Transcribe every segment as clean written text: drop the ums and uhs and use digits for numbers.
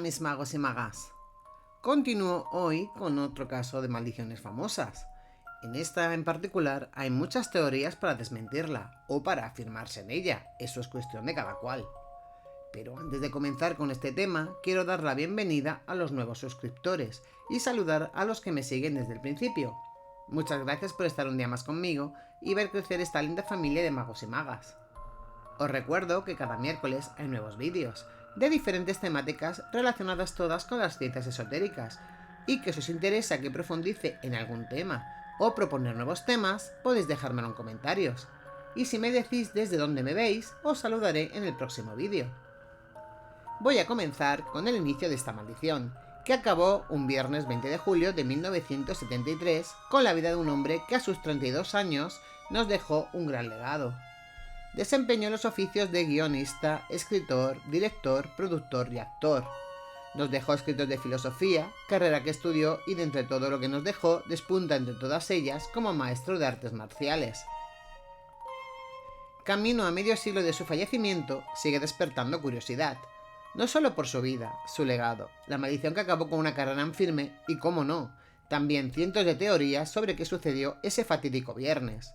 mis magos y magas. Continúo hoy con otro caso de maldiciones famosas. En esta en particular hay muchas teorías para desmentirla o para afirmarse en ella, eso es cuestión de cada cual. Pero antes de comenzar con este tema, quiero dar la bienvenida a los nuevos suscriptores y saludar a los que me siguen desde el principio. Muchas gracias por estar un día más conmigo y ver crecer esta linda familia de magos y magas. Os recuerdo que cada miércoles hay nuevos vídeos de diferentes temáticas relacionadas todas con las ciencias esotéricas y que si os interesa que profundice en algún tema o proponer nuevos temas, podéis dejármelo en comentarios. Y si me decís desde dónde me veis, os saludaré en el próximo vídeo. Voy a comenzar con el inicio de esta maldición, que acabó un viernes 20 de julio de 1973 con la vida de un hombre que a sus 32 años nos dejó un gran legado. Desempeñó los oficios de guionista, escritor, director, productor y actor. Nos dejó escritos de filosofía, carrera que estudió y de entre todo lo que nos dejó despunta entre todas ellas como maestro de artes marciales. Camino a medio siglo de su fallecimiento sigue despertando curiosidad, no solo por su vida, su legado, la maldición que acabó con una carrera en firme y, cómo no, también cientos de teorías sobre qué sucedió ese fatídico viernes.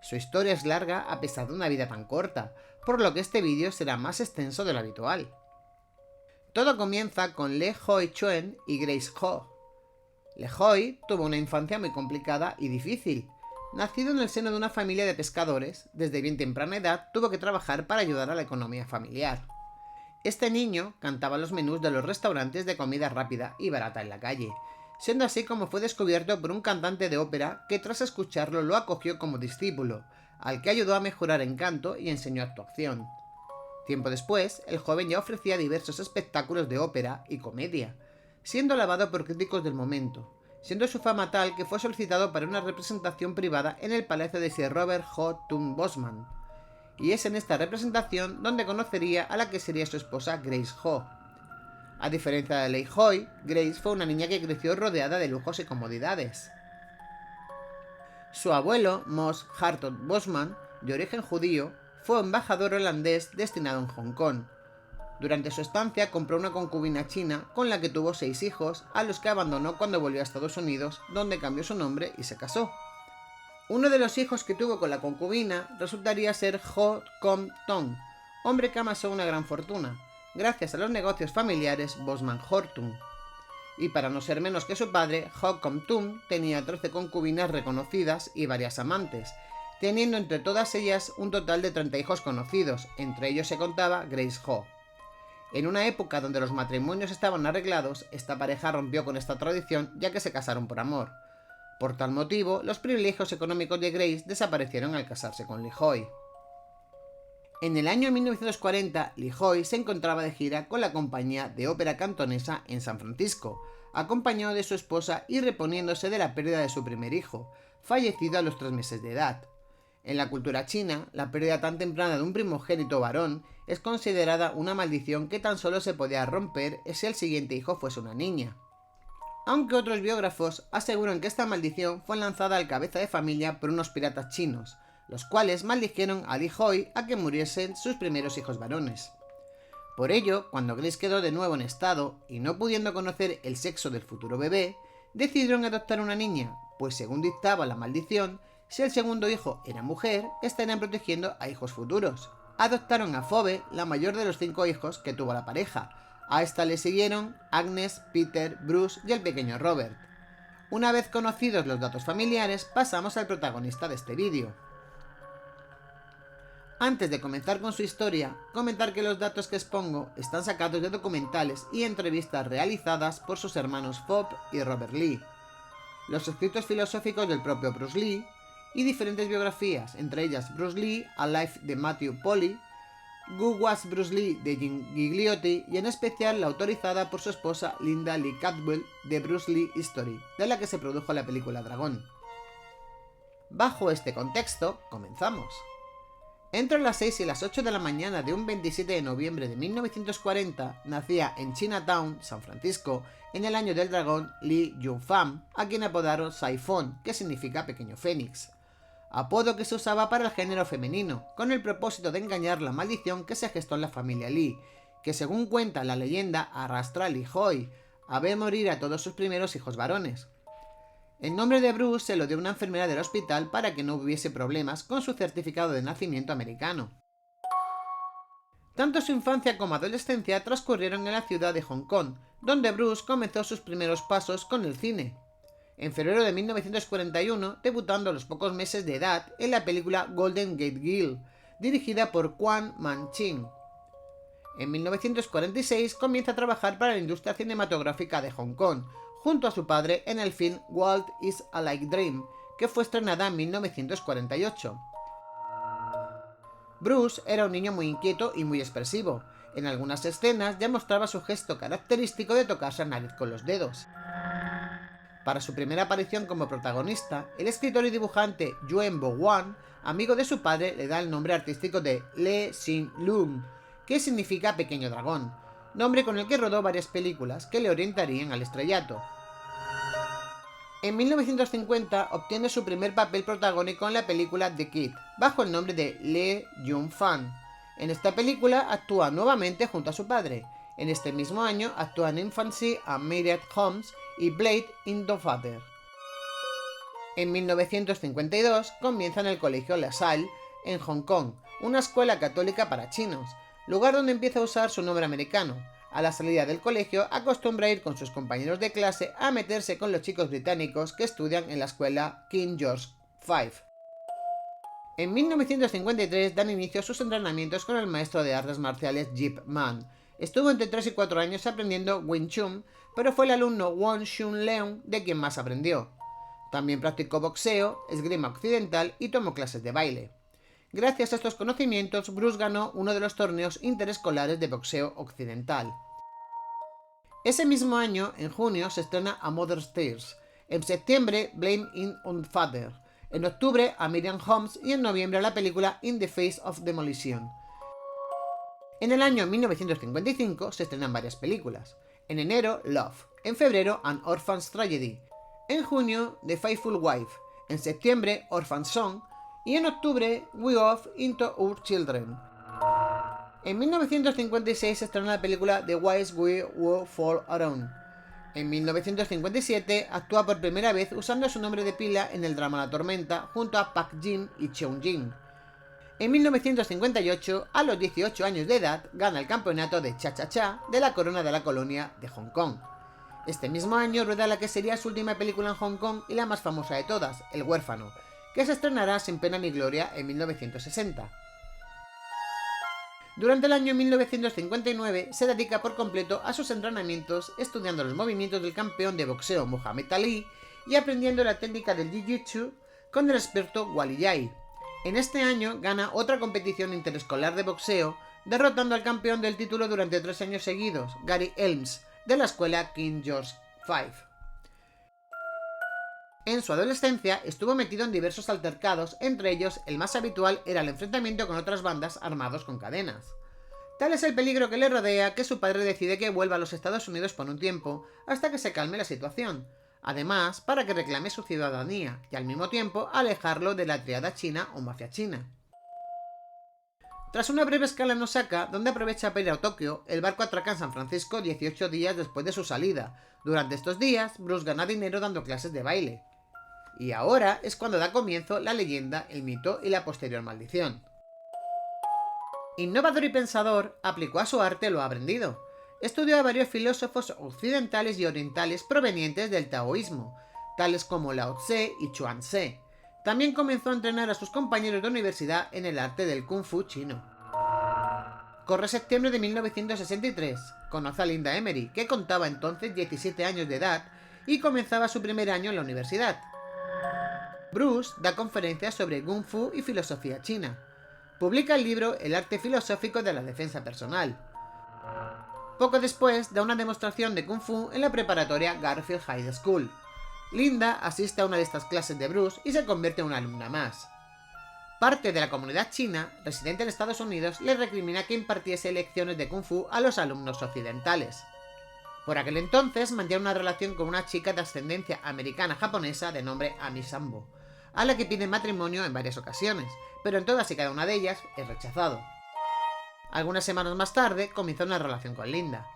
Su historia es larga a pesar de una vida tan corta, por lo que este vídeo será más extenso de lo habitual. Todo comienza con Le Hoi Chuen y Grace Ho. Le Hoi tuvo una infancia muy complicada y difícil. Nacido en el seno de una familia de pescadores, desde bien temprana edad tuvo que trabajar para ayudar a la economía familiar. Este niño cantaba los menús de los restaurantes de comida rápida y barata en la calle, siendo así como fue descubierto por un cantante de ópera que tras escucharlo lo acogió como discípulo, al que ayudó a mejorar en canto y enseñó actuación. Tiempo después, el joven ya ofrecía diversos espectáculos de ópera y comedia, siendo alabado por críticos del momento, siendo su fama tal que fue solicitado para una representación privada en el palacio de Sir Robert Ho Tun Bosman, y es en esta representación donde conocería a la que sería su esposa Grace Ho. A diferencia de Lei Hoi, Grace fue una niña que creció rodeada de lujos y comodidades. Su abuelo, Mos Hartog Bosman, de origen judío, fue embajador holandés destinado en Hong Kong. Durante su estancia compró una concubina china con la que tuvo 6 hijos, a los que abandonó cuando volvió a Estados Unidos, donde cambió su nombre y se casó. Uno de los hijos que tuvo con la concubina resultaría ser Ho Kom Tong, hombre que amasó una gran fortuna, gracias a los negocios familiares Bosman-Hortung. Y para no ser menos que su padre, Ho Kom Tung tenía 13 concubinas reconocidas y varias amantes, teniendo entre todas ellas un total de 30 hijos conocidos, entre ellos se contaba Grace Ho. En una época donde los matrimonios estaban arreglados, esta pareja rompió con esta tradición ya que se casaron por amor. Por tal motivo, los privilegios económicos de Grace desaparecieron al casarse con Li Hoi. En el año 1940, Li Hoi se encontraba de gira con la compañía de ópera cantonesa en San Francisco, acompañado de su esposa y reponiéndose de la pérdida de su primer hijo, fallecido a los 3 meses de edad. En la cultura china, la pérdida tan temprana de un primogénito varón es considerada una maldición que tan solo se podía romper si el siguiente hijo fuese una niña. Aunque otros biógrafos aseguran que esta maldición fue lanzada al cabeza de familia por unos piratas chinos, los cuales maldijeron a Li Hoi a que muriesen sus primeros hijos varones. Por ello, cuando Grace quedó de nuevo en estado y no pudiendo conocer el sexo del futuro bebé, decidieron adoptar una niña, pues según dictaba la maldición, si el segundo hijo era mujer, estarían protegiendo a hijos futuros. Adoptaron a Phoebe, la mayor de los 5 hijos que tuvo la pareja. A esta le siguieron Agnes, Peter, Bruce y el pequeño Robert. Una vez conocidos los datos familiares, pasamos al protagonista de este vídeo. Antes de comenzar con su historia, comentar que los datos que expongo están sacados de documentales y entrevistas realizadas por sus hermanos Phoebe y Robert Lee, los escritos filosóficos del propio Bruce Lee y diferentes biografías, entre ellas Bruce Lee, A Life de Matthew Polly, Who Was Bruce Lee de Jim Gigliotti y en especial la autorizada por su esposa Linda Lee Cadwell de Bruce Lee History, de la que se produjo la película Dragón. Bajo este contexto, comenzamos. Entre las 6 y las 8 de la mañana de un 27 de noviembre de 1940, nacía en Chinatown, San Francisco, en el año del dragón Li Yunfan, a quien apodaron Saifón, que significa pequeño fénix, apodo que se usaba para el género femenino, con el propósito de engañar la maldición que se gestó en la familia Li, que según cuenta la leyenda arrastra al Lihoi, a ver morir a todos sus primeros hijos varones. El nombre de Bruce se lo dio una enfermera del hospital para que no hubiese problemas con su certificado de nacimiento americano. Tanto su infancia como adolescencia transcurrieron en la ciudad de Hong Kong, donde Bruce comenzó sus primeros pasos con el cine. En febrero de 1941, debutando a los pocos meses de edad en la película Golden Gate Girl, dirigida por Quan Man-chin. En 1946 comienza a trabajar para la industria cinematográfica de Hong Kong, junto a su padre en el film Walt is a Like Dream, que fue estrenada en 1948. Bruce era un niño muy inquieto y muy expresivo. En algunas escenas ya mostraba su gesto característico de tocarse la nariz con los dedos. Para su primera aparición como protagonista, el escritor y dibujante Yuen Bo-wan, amigo de su padre, le da el nombre artístico de Le Xin Lung, que significa pequeño dragón, nombre con el que rodó varias películas que le orientarían al estrellato. En 1950 obtiene su primer papel protagónico en la película The Kid, bajo el nombre de Lee Jung-fan. En esta película actúa nuevamente junto a su padre. En este mismo año actúa en Infancy and Married Homes y Blade in the Father. En 1952 comienza en el colegio La Salle, en Hong Kong, una escuela católica para chinos, lugar donde empieza a usar su nombre americano. A la salida del colegio acostumbra ir con sus compañeros de clase a meterse con los chicos británicos que estudian en la escuela King George V. En 1953 dan inicio a sus entrenamientos con el maestro de artes marciales Yip Man. Estuvo entre 3 y 4 años aprendiendo Wing Chun, pero fue el alumno Wong Shun Leung de quien más aprendió. También practicó boxeo, esgrima occidental y tomó clases de baile. Gracias a estos conocimientos, Bruce ganó uno de los torneos interescolares de boxeo occidental. Ese mismo año, en junio, se estrena A Mother's Tears, en septiembre Blame It on Father, en octubre A Miriam Holmes y en noviembre la película In the Face of Demolition. En el año 1955 se estrenan varias películas. En enero, Love, en febrero An Orphan's Tragedy, en junio The Faithful Wife, en septiembre Orphan Song y en octubre We Off Into Our Children. En 1956 se estrenó la película The Wise We Will Fall Around. En 1957 actúa por primera vez usando su nombre de pila en el drama La Tormenta junto a Park Jin y Cheung Jin. En 1958, a los 18 años de edad, gana el campeonato de Cha-Cha-Cha de la Corona de la Colonia de Hong Kong. Este mismo año rueda la que sería su última película en Hong Kong y la más famosa de todas, El Huérfano, que se estrenará sin pena ni gloria en 1960. Durante el año 1959 se dedica por completo a sus entrenamientos, estudiando los movimientos del campeón de boxeo Muhammad Ali y aprendiendo la técnica del Jiu-Jitsu con el experto Wally Jai. En este año gana otra competición interescolar de boxeo, derrotando al campeón del título durante 3 años seguidos, Gary Helms, de la escuela King George V. En su adolescencia estuvo metido en diversos altercados, entre ellos el más habitual era el enfrentamiento con otras bandas armados con cadenas. Tal es el peligro que le rodea que su padre decide que vuelva a los Estados Unidos por un tiempo, hasta que se calme la situación. Además, para que reclame su ciudadanía y al mismo tiempo alejarlo de la triada china o mafia china. Tras una breve escala en Osaka, donde aprovecha para ir a Tokio, el barco atraca en San Francisco 18 días después de su salida. Durante estos días, Bruce gana dinero dando clases de baile. Y ahora es cuando da comienzo la leyenda, el mito y la posterior maldición. Innovador y pensador, aplicó a su arte lo aprendido. Estudió a varios filósofos occidentales y orientales provenientes del taoísmo, tales como Lao Tse y Chuang Tse. También comenzó a entrenar a sus compañeros de universidad en el arte del Kung Fu chino. Corre septiembre de 1963, conoce a Linda Emery, que contaba entonces 17 años de edad y comenzaba su primer año en la universidad. Bruce da conferencias sobre Kung Fu y filosofía china. Publica el libro El arte filosófico de la defensa personal. Poco después da una demostración de Kung Fu en la preparatoria Garfield High School. Linda asiste a una de estas clases de Bruce y se convierte en una alumna más. Parte de la comunidad china, residente en Estados Unidos, le recrimina que impartiese lecciones de Kung Fu a los alumnos occidentales. Por aquel entonces mantiene una relación con una chica de ascendencia americana-japonesa de nombre Ami Sambo, a la que pide matrimonio en varias ocasiones, pero en todas y cada una de ellas es rechazado. Algunas semanas más tarde comenzó una relación con Linda.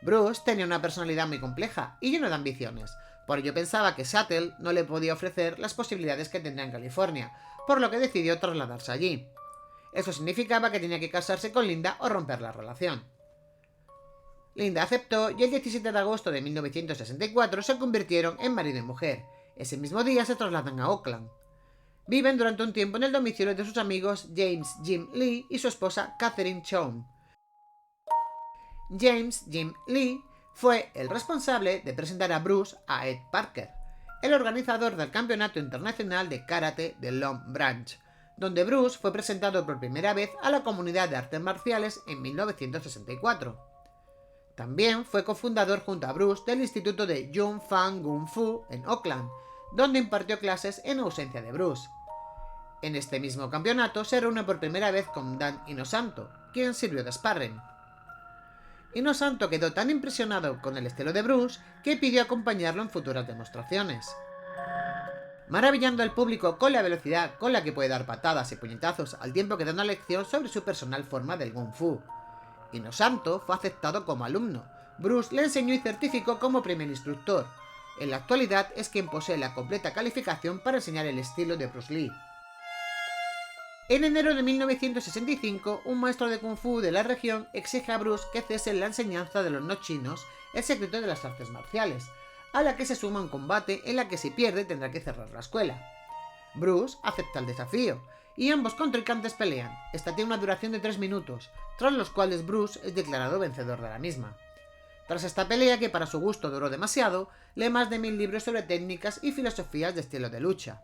Bruce tenía una personalidad muy compleja y lleno de ambiciones, por ello pensaba que Seattle no le podía ofrecer las posibilidades que tendría en California, por lo que decidió trasladarse allí. Eso significaba que tenía que casarse con Linda o romper la relación. Linda aceptó y el 17 de agosto de 1964 se convirtieron en marido y mujer. Ese mismo día se trasladan a Oakland. Viven durante un tiempo en el domicilio de sus amigos James Jim Lee y su esposa Catherine Chown. James Jim Lee fue el responsable de presentar a Bruce a Ed Parker, el organizador del Campeonato Internacional de Karate de Long Branch, donde Bruce fue presentado por primera vez a la comunidad de artes marciales en 1964. También fue cofundador junto a Bruce del Instituto de Jung Fan Kung Fu en Oakland, donde impartió clases en ausencia de Bruce. En este mismo campeonato se reúne por primera vez con Dan Inosanto, quien sirvió de sparring. Inosanto quedó tan impresionado con el estilo de Bruce que pidió acompañarlo en futuras demostraciones. Maravillando al público con la velocidad con la que puede dar patadas y puñetazos al tiempo que da una lección sobre su personal forma del Kung Fu. Inosanto fue aceptado como alumno. Bruce le enseñó y certificó como primer instructor. En la actualidad es quien posee la completa calificación para enseñar el estilo de Bruce Lee. En enero de 1965, un maestro de Kung Fu de la región exige a Bruce que cese la enseñanza de los no chinos, el secreto de las artes marciales, a la que se suma un combate en la que si pierde tendrá que cerrar la escuela. Bruce acepta el desafío, y ambos contrincantes pelean. Esta tiene una duración de 3 minutos, tras los cuales Bruce es declarado vencedor de la misma. Tras esta pelea, que para su gusto duró demasiado, lee más de 1000 libros sobre técnicas y filosofías de estilo de lucha.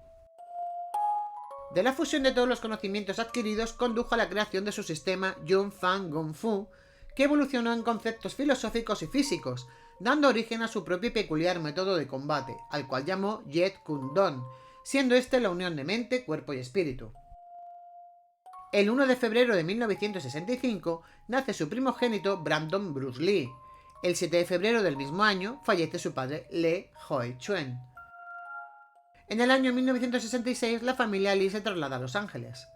De la fusión de todos los conocimientos adquiridos condujo a la creación de su sistema Jung Fan Kung Fu, que evolucionó en conceptos filosóficos y físicos, dando origen a su propio y peculiar método de combate, al cual llamó Jeet Kune Do, siendo este la unión de mente, cuerpo y espíritu. El 1 de febrero de 1965 nace su primogénito Brandon Bruce Lee. El 7 de febrero del mismo año fallece su padre Lee Hoi Chuen. En el año 1966 la familia Lee se traslada a Los Ángeles.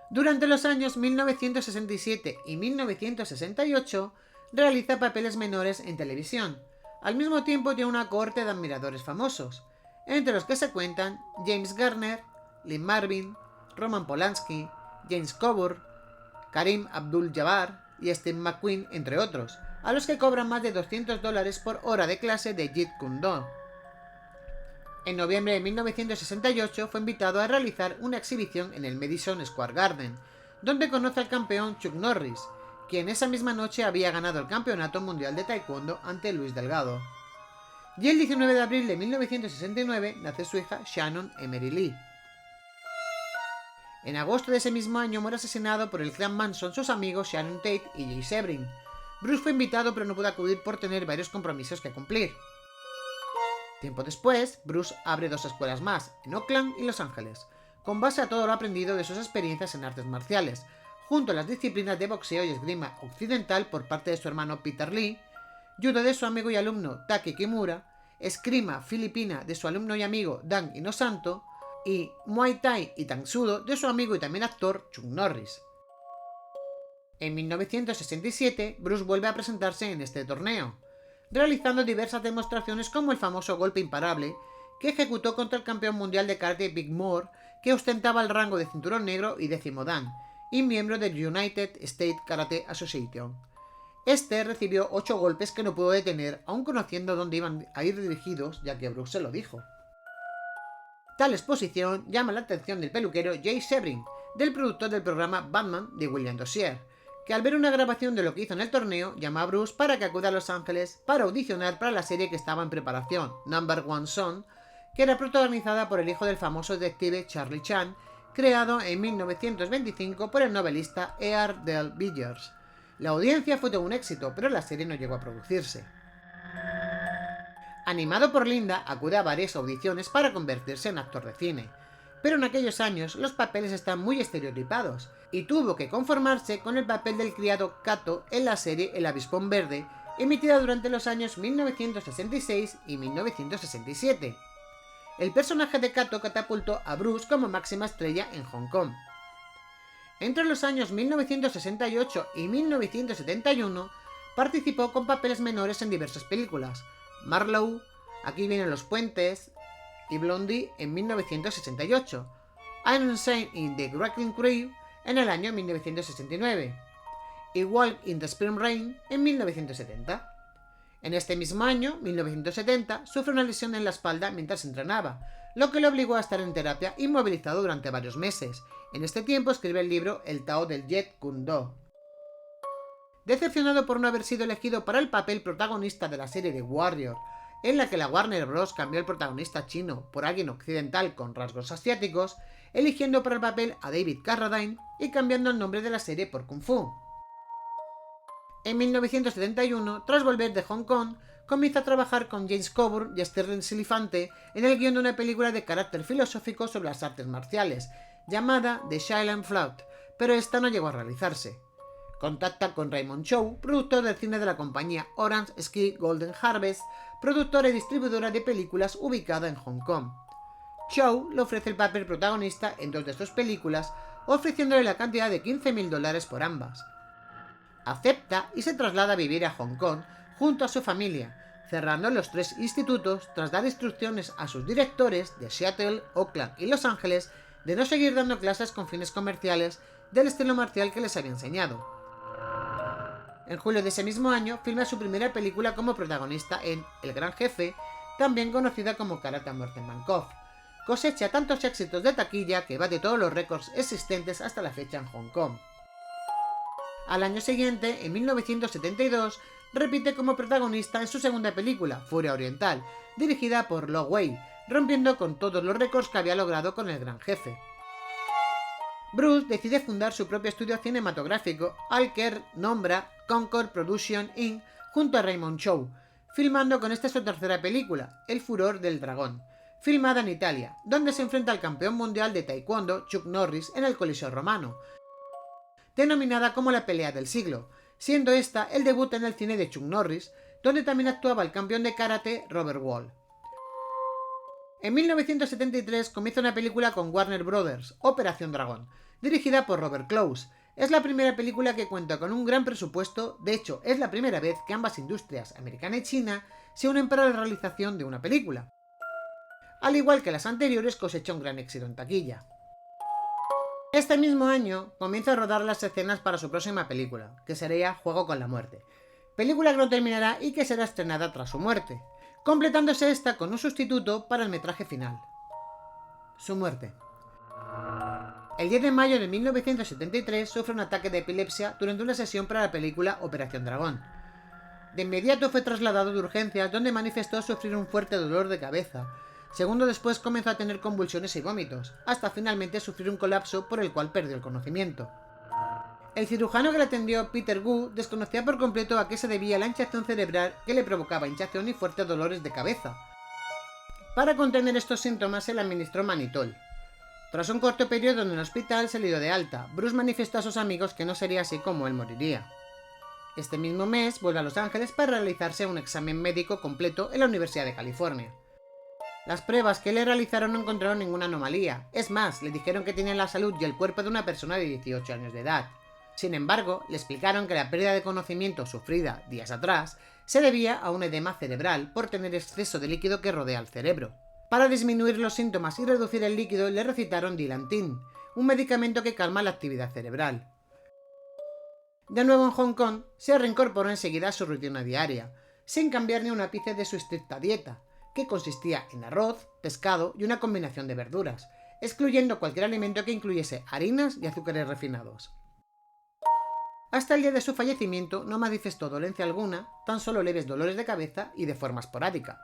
Durante los años 1967 y 1968 realiza papeles menores en televisión. Al mismo tiempo tiene una cohorte de admiradores famosos, entre los que se cuentan James Garner, Lee Marvin, Roman Polanski, James Coburn, Karim Abdul-Jabbar y Steve McQueen, entre otros, a los que cobran más de $200 por hora de clase de Jeet Kune Do. En noviembre de 1968 fue invitado a realizar una exhibición en el Madison Square Garden, donde conoce al campeón Chuck Norris, quien esa misma noche había ganado el Campeonato Mundial de Taekwondo ante Luis Delgado. Y el 19 de abril de 1969 nace su hija Shannon Emery Lee. En agosto de ese mismo año muere asesinado por el clan Manson sus amigos Sharon Tate y Jay Sebring. Bruce fue invitado pero no pudo acudir por tener varios compromisos que cumplir. Tiempo después, Bruce abre 2 escuelas más, en Oakland y Los Ángeles, con base a todo lo aprendido de sus experiencias en artes marciales, junto a las disciplinas de boxeo y esgrima occidental por parte de su hermano Peter Lee, judo de su amigo y alumno Taki Kimura, esgrima filipina de su alumno y amigo Dan Inosanto, y Muay Thai y Tang Soo Do de su amigo y también actor Chuck Norris. En 1967, Bruce vuelve a presentarse en este torneo, realizando diversas demostraciones como el famoso golpe imparable que ejecutó contra el campeón mundial de karate Big Moore, que ostentaba el rango de cinturón negro y 10º dan, y miembro del United States Karate Association. Este recibió 8 golpes que no pudo detener, aun conociendo dónde iban a ir dirigidos, ya que Bruce se lo dijo. Tal exposición llama la atención del peluquero Jay Sebring, del productor del programa Batman de William Dozier, que al ver una grabación de lo que hizo en el torneo, llama a Bruce para que acuda a Los Ángeles para audicionar para la serie que estaba en preparación, Number One Son, que era protagonizada por el hijo del famoso detective Charlie Chan, creado en 1925 por el novelista E.R. Del Villiers. La audiencia fue todo un éxito, pero la serie no llegó a producirse. Animado por Linda, acude a varias audiciones para convertirse en actor de cine, pero en aquellos años los papeles están muy estereotipados, y tuvo que conformarse con el papel del criado Kato en la serie El Avispón Verde, emitida durante los años 1966 y 1967. El personaje de Kato catapultó a Bruce como máxima estrella en Hong Kong. Entre los años 1968 y 1971 participó con papeles menores en diversas películas: Marlowe, Aquí vienen los puentes y Blondie en 1968, Iron Shine in the Wrecking Crew en el año 1969 y Walk in the Spring Rain en 1970. En este mismo año, 1970, sufre una lesión en la espalda mientras entrenaba, lo que le obligó a estar en terapia inmovilizado durante varios meses. En este tiempo escribe el libro El Tao del Jeet Kune Do. Decepcionado por no haber sido elegido para el papel protagonista de la serie The Warrior, en la que la Warner Bros. Cambió el protagonista chino por alguien occidental con rasgos asiáticos, eligiendo para el papel a David Carradine y cambiando el nombre de la serie por Kung Fu. En 1971, tras volver de Hong Kong, comienza a trabajar con James Coburn y Sterling Silifante en el guion de una película de carácter filosófico sobre las artes marciales, llamada The Shaolin Flout, pero esta no llegó a realizarse. Contacta con Raymond Chow, productor del cine de la compañía Orange Ski Golden Harvest, productora y distribuidora de películas ubicada en Hong Kong. Chow le ofrece el papel protagonista en 2 de sus películas, ofreciéndole la cantidad de $15,000 por ambas. Acepta y se traslada a vivir a Hong Kong junto a su familia, cerrando los 3 institutos tras dar instrucciones a sus directores de Seattle, Oakland y Los Ángeles de no seguir dando clases con fines comerciales del estilo marcial que les había enseñado. En julio de ese mismo año filma su primera película como protagonista en El Gran Jefe, también conocida como Karate a muerte en Bangkok. Cosecha tantos éxitos de taquilla que bate todos los récords existentes hasta la fecha en Hong Kong. Al año siguiente, en 1972, repite como protagonista en su segunda película, Furia Oriental, dirigida por Lo Wei, rompiendo con todos los récords que había logrado con El Gran Jefe. Bruce decide fundar su propio estudio cinematográfico, al que nombra Concord Production Inc. junto a Raymond Chow, filmando con esta su tercera película, El Furor del Dragón, filmada en Italia, donde se enfrenta al campeón mundial de taekwondo Chuck Norris en el Coliseo Romano, denominada como la pelea del siglo, siendo esta el debut en el cine de Chuck Norris, donde también actuaba el campeón de karate Robert Wall. En 1973 comienza una película con Warner Bros., Operación Dragón, dirigida por Robert Close. Es la primera película que cuenta con un gran presupuesto, de hecho es la primera vez que ambas industrias, americana y china, se unen para la realización de una película. Al igual que las anteriores, cosecha un gran éxito en taquilla. Este mismo año comienza a rodar las escenas para su próxima película, que sería Juego con la Muerte, película que no terminará y que será estrenada tras su muerte, completándose esta con un sustituto para el metraje final. Su muerte. El 10 de mayo de 1973 sufre un ataque de epilepsia durante una sesión para la película Operación Dragón. De inmediato fue trasladado de urgencias, donde manifestó sufrir un fuerte dolor de cabeza. Segundo después comenzó a tener convulsiones y vómitos, hasta finalmente sufrir un colapso por el cual perdió el conocimiento. El cirujano que le atendió, Peter Gu, desconocía por completo a qué se debía la hinchazón cerebral que le provocaba hinchazón y fuertes dolores de cabeza. Para contener estos síntomas se le administró manitol. Tras un corto periodo en el hospital se le dio de alta. Bruce manifestó a sus amigos que no sería así como él moriría. Este mismo mes vuelve a Los Ángeles para realizarse un examen médico completo en la Universidad de California. Las pruebas que le realizaron no encontraron ninguna anomalía. Es más, le dijeron que tenía la salud y el cuerpo de una persona de 18 años de edad. Sin embargo, le explicaron que la pérdida de conocimiento sufrida días atrás se debía a un edema cerebral por tener exceso de líquido que rodea al cerebro. Para disminuir los síntomas y reducir el líquido le recetaron Dilantin, un medicamento que calma la actividad cerebral. De nuevo en Hong Kong, se reincorporó enseguida a su rutina diaria, sin cambiar ni un ápice de su estricta dieta, que consistía en arroz, pescado y una combinación de verduras, excluyendo cualquier alimento que incluyese harinas y azúcares refinados. Hasta el día de su fallecimiento no manifestó dolencia alguna, tan solo leves dolores de cabeza y de forma esporádica.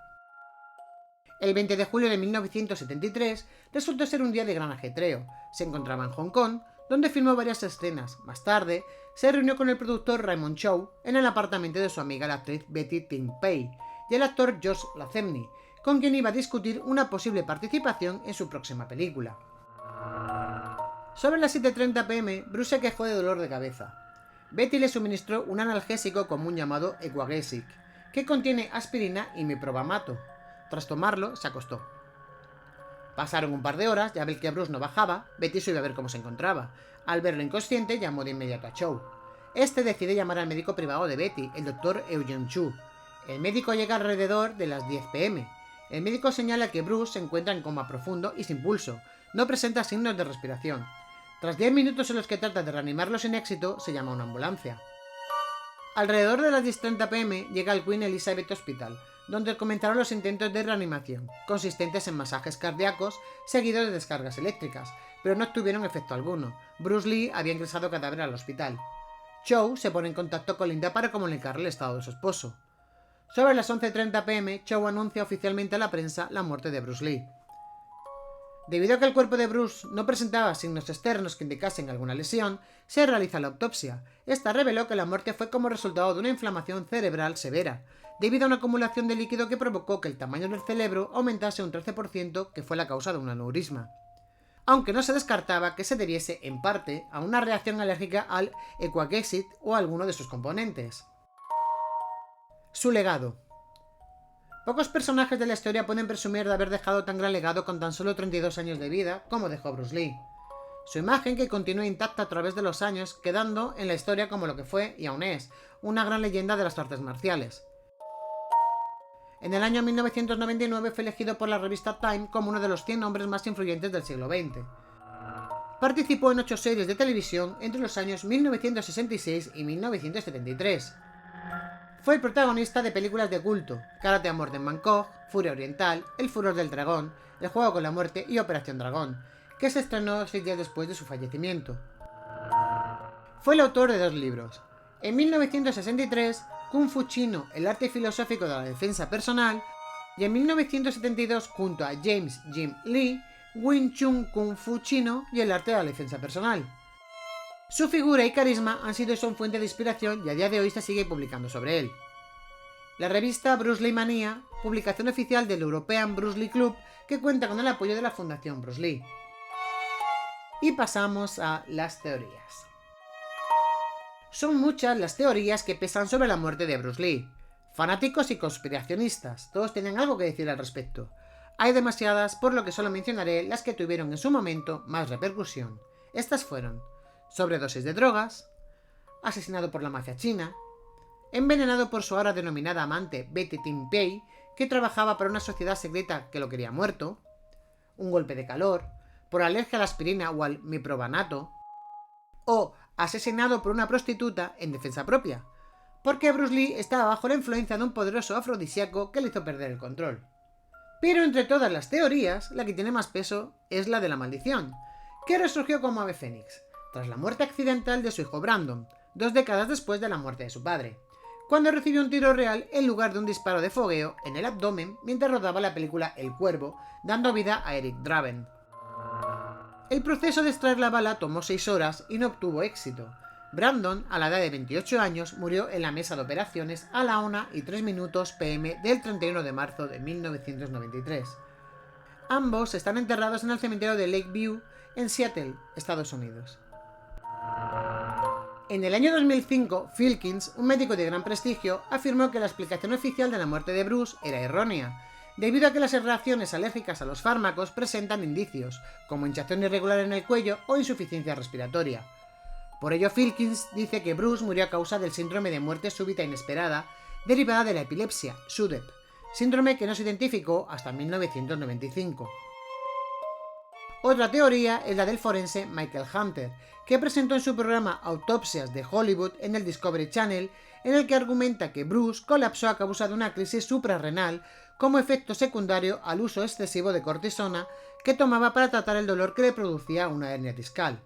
El 20 de julio de 1973 resultó ser un día de gran ajetreo. Se encontraba en Hong Kong, donde filmó varias escenas. Más tarde, se reunió con el productor Raymond Chow en el apartamento de su amiga la actriz Betty Ting Pei y el actor Josh Lazenby, con quien iba a discutir una posible participación en su próxima película. Sobre las 7:30 p.m., Bruce se quejó de dolor de cabeza. Betty le suministró un analgésico común llamado Equagesic, que contiene aspirina y miprovamato. Tras tomarlo, se acostó. Pasaron un par de horas y al ver que Bruce no bajaba, Betty subió a ver cómo se encontraba. Al verlo inconsciente, llamó de inmediato a Chow. Este decide llamar al médico privado de Betty, el Dr. Eugene Chu. El médico llega alrededor de las 10 p.m. El médico señala que Bruce se encuentra en coma profundo y sin pulso. No presenta signos de respiración. Tras 10 minutos en los que trata de reanimarlo sin éxito, se llama a una ambulancia. Alrededor de las 10:30 p.m. llega al Queen Elizabeth Hospital, donde comenzaron los intentos de reanimación, consistentes en masajes cardíacos seguidos de descargas eléctricas, pero no tuvieron efecto alguno. Bruce Lee había ingresado cadáver al hospital. Chow se pone en contacto con Linda para comunicarle el estado de su esposo. Sobre las 11:30 p.m., Chow anuncia oficialmente a la prensa la muerte de Bruce Lee. Debido a que el cuerpo de Bruce no presentaba signos externos que indicasen alguna lesión, se realiza la autopsia. Esta reveló que la muerte fue como resultado de una inflamación cerebral severa, debido a una acumulación de líquido que provocó que el tamaño del cerebro aumentase un 13%, que fue la causa de un aneurisma. Aunque no se descartaba que se debiese, en parte, a una reacción alérgica al Equagesic o a alguno de sus componentes. Su legado. Pocos personajes de la historia pueden presumir de haber dejado tan gran legado con tan solo 32 años de vida como dejó Bruce Lee. Su imagen, que continúa intacta a través de los años, quedando en la historia como lo que fue, y aún es, una gran leyenda de las artes marciales. En el año 1999 fue elegido por la revista Time como uno de los 100 hombres más influyentes del siglo XX. Participó en 8 series de televisión entre los años 1966 y 1973. Fue el protagonista de películas de culto: Karate Amor de Bangkok, Furia Oriental, El Furor del Dragón, El Juego con la Muerte y Operación Dragón, que se estrenó 6 días después de su fallecimiento. Fue el autor de 2 libros. En 1963, Kung Fu Chino, el arte filosófico de la defensa personal, y en 1972, junto a James Jim Lee, Wing Chun Kung Fu Chino y el arte de la defensa personal. Su figura y carisma han sido y son fuente de inspiración, y a día de hoy se sigue publicando sobre él. La revista Bruce Lee Mania, publicación oficial del European Bruce Lee Club, que cuenta con el apoyo de la Fundación Bruce Lee. Y pasamos a las teorías. Son muchas las teorías que pesan sobre la muerte de Bruce Lee. Fanáticos y conspiracionistas, todos tienen algo que decir al respecto. Hay demasiadas, por lo que solo mencionaré las que tuvieron en su momento más repercusión. Estas fueron: sobredosis de drogas, asesinado por la mafia china, envenenado por su ahora denominada amante Betty Tin Pei, que trabajaba para una sociedad secreta que lo quería muerto, un golpe de calor, por alergia a la aspirina o al miprovanato, o asesinado por una prostituta en defensa propia, porque Bruce Lee estaba bajo la influencia de un poderoso afrodisíaco que le hizo perder el control. Pero entre todas las teorías, la que tiene más peso es la de la maldición, que resurgió como ave fénix, tras la muerte accidental de su hijo Brandon, 2 décadas después de la muerte de su padre, cuando recibió un tiro real en lugar de un disparo de fogueo en el abdomen mientras rodaba la película El Cuervo, dando vida a Eric Draven. El proceso de extraer la bala tomó 6 horas y no obtuvo éxito. Brandon, a la edad de 28 años, murió en la mesa de operaciones a la 1:03 p.m. del 31 de marzo de 1993. Ambos están enterrados en el cementerio de Lakeview, en Seattle, Estados Unidos. En el año 2005, Filkins, un médico de gran prestigio, afirmó que la explicación oficial de la muerte de Bruce era errónea, debido a que las reacciones alérgicas a los fármacos presentan indicios, como hinchazón irregular en el cuello o insuficiencia respiratoria. Por ello, Filkins dice que Bruce murió a causa del síndrome de muerte súbita inesperada derivada de la epilepsia, SUDEP, síndrome que no se identificó hasta 1995. Otra teoría es la del forense Michael Hunter, que presentó en su programa Autopsias de Hollywood en el Discovery Channel, en el que argumenta que Bruce colapsó a causa de una crisis suprarrenal como efecto secundario al uso excesivo de cortisona que tomaba para tratar el dolor que le producía una hernia discal.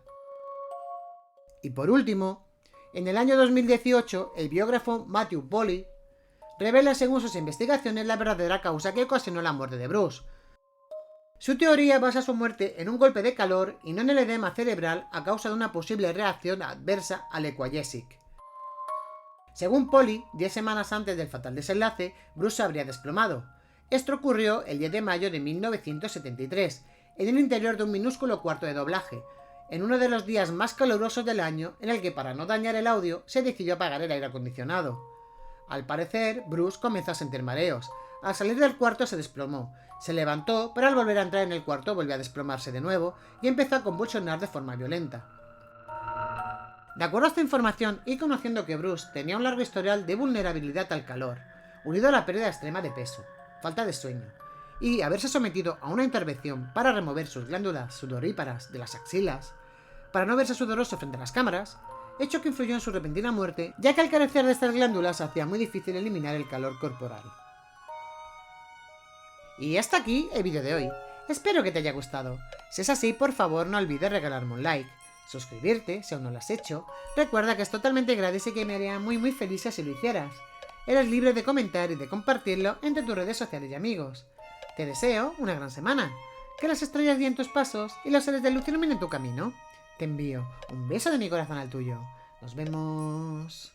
Y por último, en el año 2018, el biógrafo Matthew Polly revela según sus investigaciones la verdadera causa que ocasionó la muerte de Bruce. Su teoría basa su muerte en un golpe de calor y no en el edema cerebral a causa de una posible reacción adversa al Equagesic. Según Polly, 10 semanas antes del fatal desenlace, Bruce se habría desplomado. Esto ocurrió el 10 de mayo de 1973, en el interior de un minúsculo cuarto de doblaje, en uno de los días más calurosos del año, en el que, para no dañar el audio, se decidió apagar el aire acondicionado. Al parecer, Bruce comenzó a sentir mareos, Al salir del cuarto se desplomó. Se levantó, pero al volver a entrar en el cuarto volvió a desplomarse de nuevo y empezó a convulsionar de forma violenta. De acuerdo a esta información y conociendo que Bruce tenía un largo historial de vulnerabilidad al calor, unido a la pérdida extrema de peso, falta de sueño, y haberse sometido a una intervención para remover sus glándulas sudoríparas de las axilas, para no verse sudoroso frente a las cámaras, hecho que influyó en su repentina muerte, ya que al carecer de estas glándulas hacía muy difícil eliminar el calor corporal. Y hasta aquí el vídeo de hoy. Espero que te haya gustado. Si es así, por favor no olvides regalarme un like, suscribirte si aún no lo has hecho. Recuerda que es totalmente gratis y que me haría muy feliz si lo hicieras. Eres libre de comentar y de compartirlo entre tus redes sociales y amigos. Te deseo una gran semana. Que las estrellas guíen tus pasos y los seres de luz iluminen tu camino. Te envío un beso de mi corazón al tuyo. Nos vemos.